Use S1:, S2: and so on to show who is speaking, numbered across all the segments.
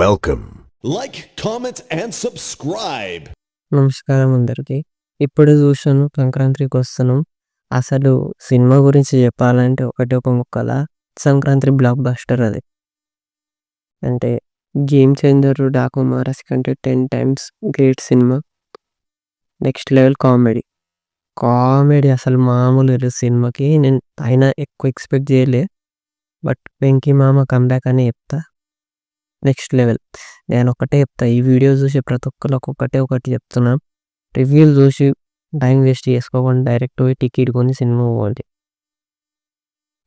S1: Welcome.
S2: Like, comment, and subscribe.
S3: నమస్కారం అందరికి. ఇప్పుడు చూసాను సంక్రాంతికి వస్తున్నాం. అసలు సినిమా గురించి చెప్పాలంటే ఒకటే ఒక ముక్కల సంక్రాంతి బ్లాక్ బస్టర్ అది. అంటే గేమ్ చేంజర్ డాకు మారస్ కంటే 10 times great cinema. Next level comedy. Comedy అసలు మామూలు లేదు సినిమాకి. నేను అయినా ఎక్కువ ఎక్స్పెక్ట్ చేయలే. బట్ వెంకీ మామ కమ్‌బ్యాక్ అని చెప్తా. Next level. నేను ఒకటే చెప్తా, ఈ వీడియో చూసి ప్రతి ఒక్కరికి ఒకటి చెప్తున్నా. రివ్యూలు చూసి టైం వేస్ట్ చేసుకోకుండా డైరెక్ట్ పోయి టికెట్ కొని సినిమా పోవాలి.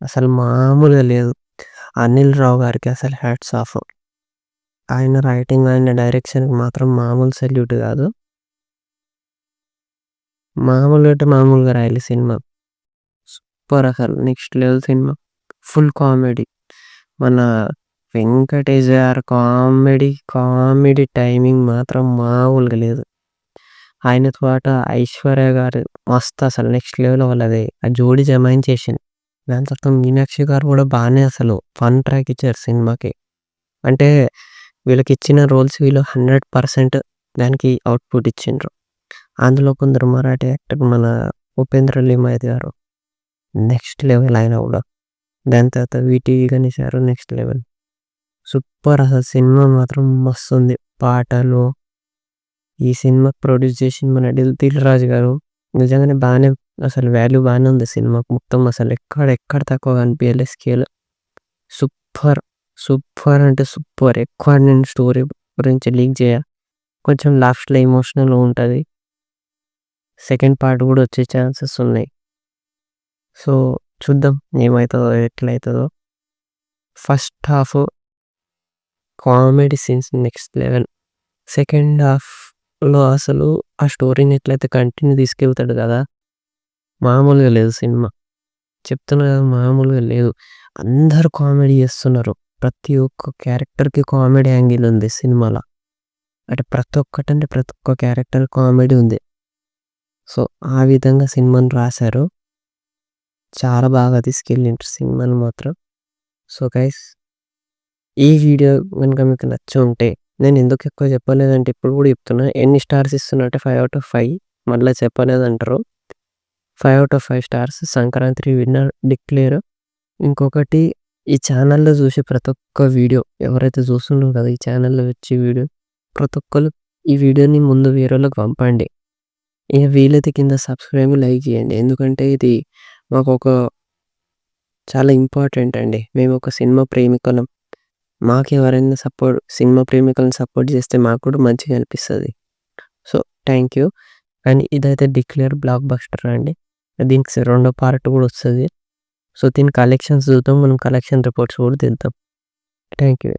S3: అసలు మామూలుగా లేదు. అనిల్ రావు గారికి అసలు హ్యాట్స్ ఆఫ్. ఆయన రైటింగ్ ఆయన డైరెక్షన్కి మాత్రం మామూలు సెల్యూట్ కాదు. మామూలుగా అంటే మామూలుగా రాయాలి సినిమా. సూపర్ అసలు next level cinema. Full comedy. మన వెంకటేష్ గారు కామెడీ టైమింగ్ మాత్రం మామూలుగా లేదు. ఆయనతో పాటు ఐశ్వర్య గారు మస్తు అసలు నెక్స్ట్ లెవెల్ వాళ్ళది ఆ జోడి జమాయించేసింది. దాని తర్వాత మీనాక్షి గారు కూడా బాగానే అసలు ఫన్ ట్రాక్ ఇచ్చారు సినిమాకి. అంటే వీళ్ళకి ఇచ్చిన రోల్స్ వీళ్ళు 100% దానికి అవుట్పుట్ ఇచ్చిండ్రు. అందులో కొందరు మరాఠీ యాక్టర్ మన ఉపేంద్ర లిమాయత్ గారు నెక్స్ట్ లెవెల్ ఆయన కూడా. దాని తర్వాత వీటీవీ గణేష్ గారు నెక్స్ట్ లెవెల్. సూపర్ అసలు సినిమా మాత్రం మస్తు ఉంది. పాటలు ఈ సినిమా ప్రొడ్యూస్ చేసింది మన దిల్ రాజు గారు. నిజంగానే బాగానే అసలు వాల్యూ బాగానే ఉంది సినిమాకి. మొత్తం అసలు ఎక్కడ తక్కువ కనిపించలే స్కేల్. సూపర్ అంటే సూపర్. ఎక్కువ నేను స్టోరీ గురించి లీక్ చేయ. కొంచెం లాస్ట్లో ఎమోషనల్ ఉంటుంది. సెకండ్ పార్ట్ కూడా వచ్చే ఛాన్సెస్ ఉన్నాయి. సో చూద్దాం ఏమవుతుందో ఎట్లయితుందో. First half comedy scenes next level. Second హాఫ్లో అసలు ఆ స్టోరీని ఎట్లయితే కంటిన్యూ తీసుకెళ్తాడు కదా, మామూలుగా లేదు సినిమా. చెప్తున్నా కదా మామూలుగా లేదు. అందరూ కామెడీ చేస్తున్నారు. ప్రతి ఒక్క క్యారెక్టర్కి కామెడీ యాంగిల్ ఉంది సినిమాలో. అంటే ప్రతి ఒక్క క్యారెక్టర్ కామెడీ ఉంది. సో ఆ విధంగా సినిమాని రాశారు. చాలా బాగా తీసుకెళ్ళిండ్రు సినిమాని మాత్రం. సో గైస్, ఈ వీడియో కనుక మీకు నచ్చి ఉంటే, నేను ఎందుకు ఎక్కువ చెప్పలేదంటే ఇప్పుడు కూడా చెప్తున్నా, ఎన్ని స్టార్స్ ఇస్తున్నా అంటే 5 out of 5. మళ్ళీ చెప్పలేదంటారు. 5 out of 5 stars. Sankranti winner declare. ఇంకొకటి, ఈ ఛానల్లో చూసి ప్రతి ఒక్క వీడియో ఎవరైతే చూస్తున్నారో కదా ఈ ఛానల్లో వచ్చి వీడియో, ప్రతి ఒక్కరు ఈ వీడియోని ముందు వేరేలోకి పంపండి. ఇక వీలైతే కింద సబ్స్క్రైబ్ లైక్ చేయండి. ఎందుకంటే ఇది మాకు ఒక చాలా ఇంపార్టెంట్ అండి. మేము ఒక సినిమా ప్రేమికులం. మాకు ఎవరైనా సినిమా ప్రేమికులను సపోర్ట్ చేస్తే మాకు కూడా మంచిగా అనిపిస్తుంది. So thank you. కానీ ఇదైతే డిక్లేర్ బ్లాక్ బస్టర్ అండి. దీనికి రెండో పార్ట్ కూడా వస్తుంది. సో దీని కలెక్షన్స్ చూద్దాం. మనం కలెక్షన్ రిపోర్ట్స్ కూడా తీద్దాం. Thank you.